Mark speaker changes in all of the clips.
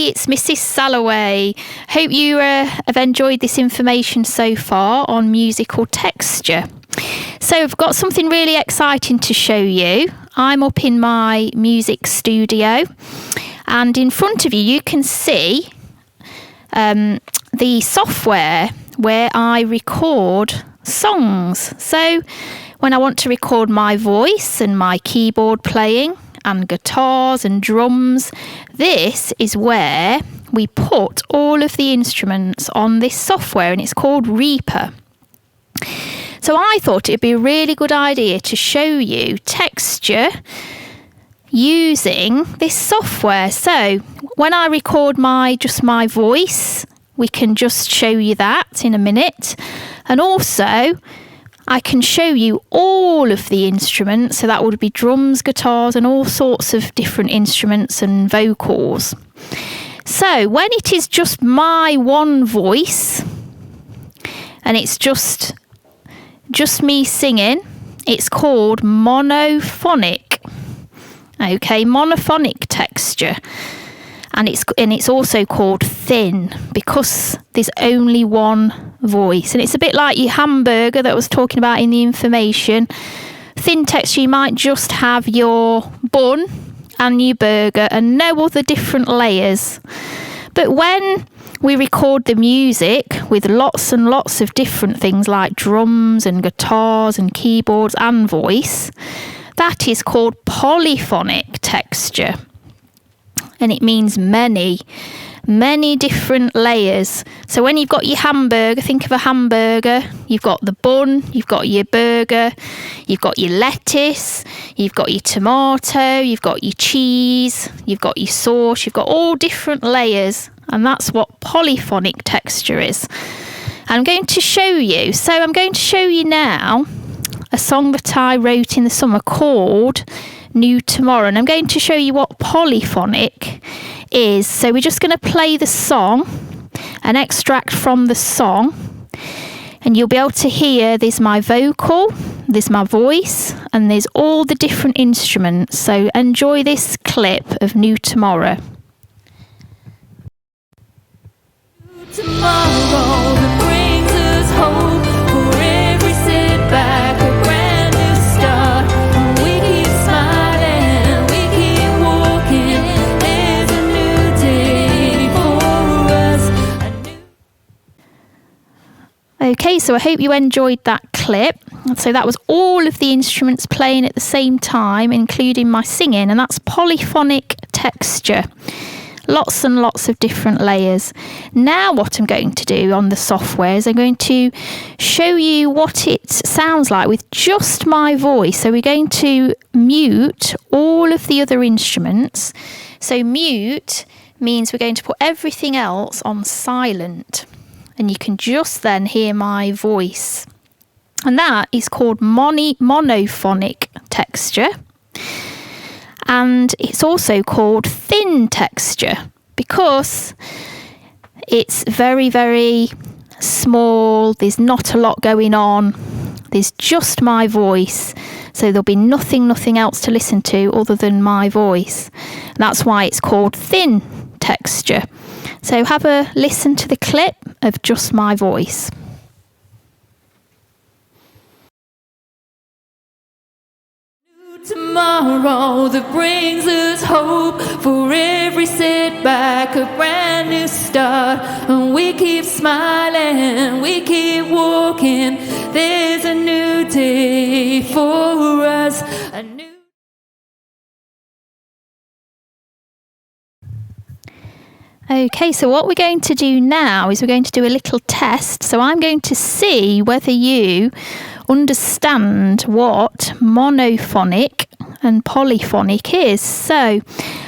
Speaker 1: everybody, it's Mrs. Salloway. Hope you have enjoyed this information so far on musical texture. So I've got something really exciting to show you. I'm up in my music studio, and in front of you, you can see the software where I record songs. So when I want to record my voice and my keyboard playing and guitars and drums, this is where we put all of the instruments on this software, and it's called Reaper. So I thought it'd be a really good idea to show you texture using this software. So when I record just my voice, we can just show you that in a minute. And also I can show you all of the instruments. So that would be drums, guitars, and all sorts of different instruments and vocals. So when it is just my one voice and it's just me singing, it's called monophonic. Okay, monophonic texture. And it's also called thin because there's only one voice. And it's a bit like your hamburger that I was talking about in the information. Thin texture, you might just have your bun and your burger and no other different layers. But when we record the music with lots and lots of different things like drums and guitars and keyboards and voice, that is called polyphonic texture. And it means many different layers. So when you've got your hamburger, think of a hamburger. You've got the bun, you've got your burger, you've got your lettuce, you've got your tomato, you've got your cheese, you've got your sauce, you've got all different layers. And that's what polyphonic texture is. I'm going to show you. So I'm going to show you now a song that I wrote in the summer called New Tomorrow, and I'm going to show you what polyphonic is. So we're just going to play the song, an extract from the song, and you'll be able to hear there's my vocal, there's my voice, and there's all the different instruments. So enjoy this clip of New Tomorrow.
Speaker 2: Tomorrow that brings us hope for every setback, a brand new start. We keep smiling, we keep walking. There's a new day for us.
Speaker 1: Okay, so I hope you enjoyed that clip. So that was all of the instruments playing at the same time, including my singing, and that's polyphonic texture. Lots and lots of different layers. Now what I'm going to do on the software is I'm going to show you what it sounds like with just my voice. So we're going to mute all of the other instruments. So mute means we're going to put everything else on silent, and you can just then hear my voice. And that is called monophonic texture. And it's also called thin texture because it's very, very small. There's not a lot going on. There's just my voice. So there'll be nothing else to listen to other than my voice. And that's why it's called thin texture. So have a listen to the clip of just my voice.
Speaker 2: Tomorrow that brings us hope for every setback, a brand new start. And we keep smiling, we keep walking. There's a new day for us. A new.
Speaker 1: Okay, so what we're going to do now is we're going to do a little test. So I'm going to see whether you understand what monophonic and polyphonic is. So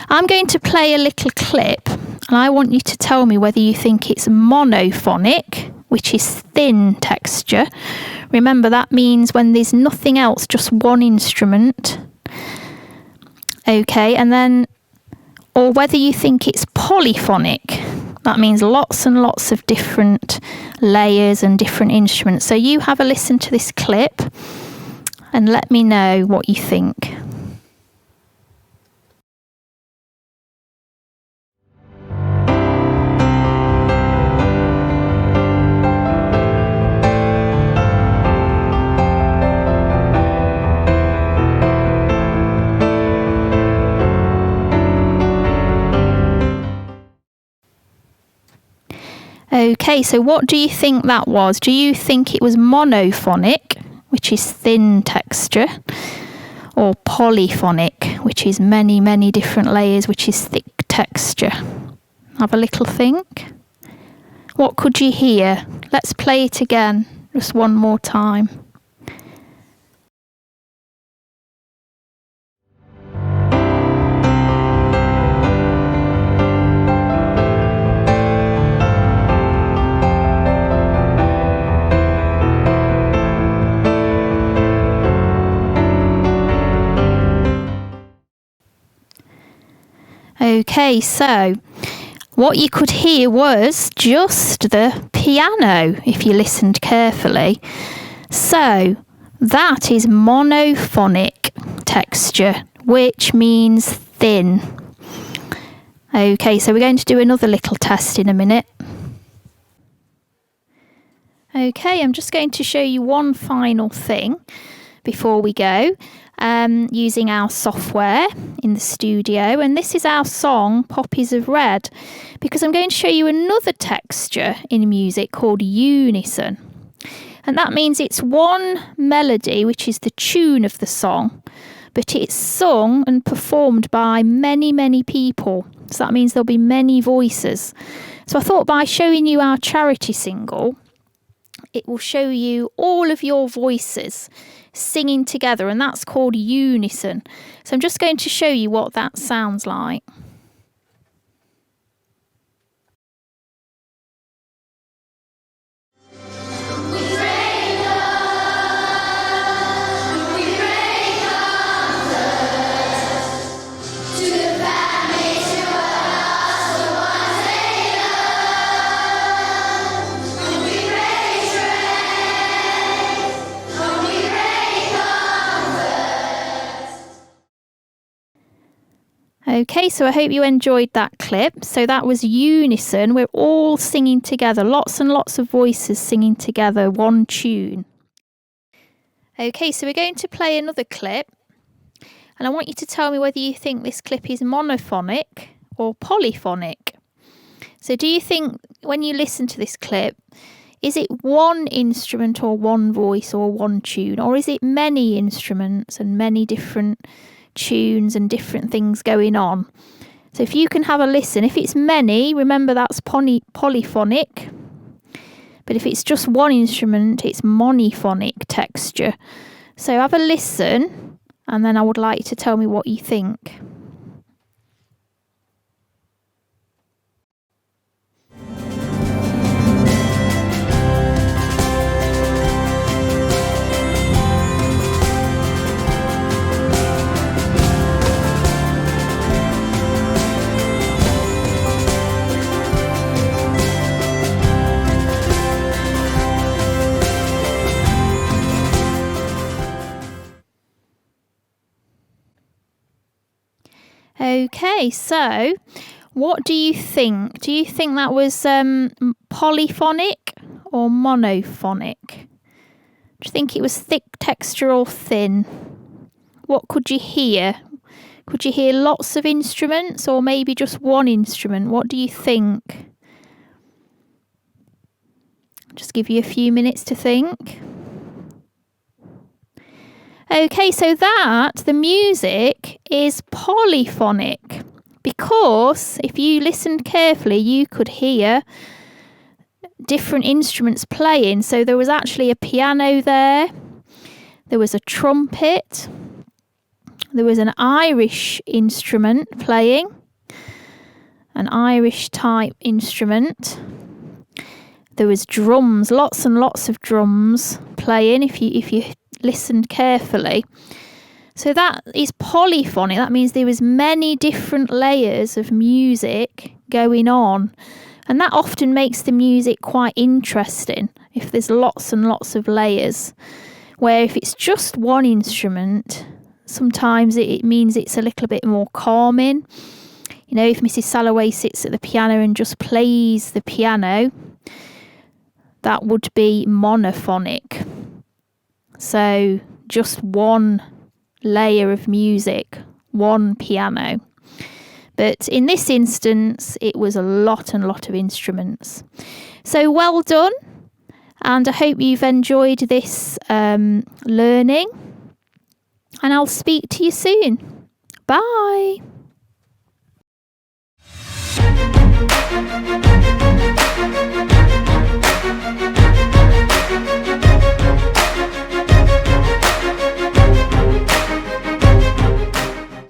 Speaker 1: I'm going to play a little clip, and I want you to tell me whether you think it's monophonic, which is thin texture. Remember, that means when there's nothing else, just one instrument. Okay, and then, or whether you think it's polyphonic. That means lots and lots of different layers and different instruments. So you have a listen to this clip and let me know what you think. Okay, so what do you think that was? Do you think it was monophonic, which is thin texture, or polyphonic, which is many, many different layers, which is thick texture? Have a little think. What could you hear? Let's play it again, just one more time. Okay, so what you could hear was just the piano if you listened carefully. So that is monophonic texture, which means thin. Okay, so we're going to do another little test in a minute. Okay, I'm just going to show you one final thing before we go. Using our software in the studio, and this is our song Poppies of Red, because I'm going to show you another texture in music called unison, and that means it's one melody, which is the tune of the song, but it's sung and performed by many people, so that means there'll be many voices. So I thought by showing you our charity single, it will show you all of your voices singing together, and that's called unison. So I'm just going to show you what that sounds like. Okay, so I hope you enjoyed that clip. So that was unison. We're all singing together, lots and lots of voices singing together, one tune. Okay, so we're going to play another clip, and I want you to tell me whether you think this clip is monophonic or polyphonic. So do you think when you listen to this clip, is it one instrument or one voice or one tune, or is it many instruments and many different tunes and different things going on? So if you can have a listen, if it's many, remember that's polyphonic, but if it's just one instrument, it's monophonic texture. So have a listen, and then I would like you to tell me what you think. Okay, so what do you think? Do you think that was polyphonic or monophonic? Do you think it was thick texture or thin? What could you hear? Could you hear lots of instruments or maybe just one instrument? What do you think? Just give you a few minutes to think. Okay, so the music is polyphonic, because if you listened carefully, you could hear different instruments playing. So there was actually a piano there was a trumpet, there was an Irish instrument playing, an Irish type instrument. There was drums, lots and lots of drums playing if you listened carefully. So that is polyphonic. That means there was many different layers of music going on, and that often makes the music quite interesting if there's lots and lots of layers. Where if it's just one instrument, sometimes it means it's a little bit more calming. You know, if Mrs. Salloway sits at the piano and just plays the piano, that would be monophonic. So just one layer of music, one piano. But in this instance, it was a lot of instruments. So well done. And I hope you've enjoyed this learning. And I'll speak to you soon. Bye.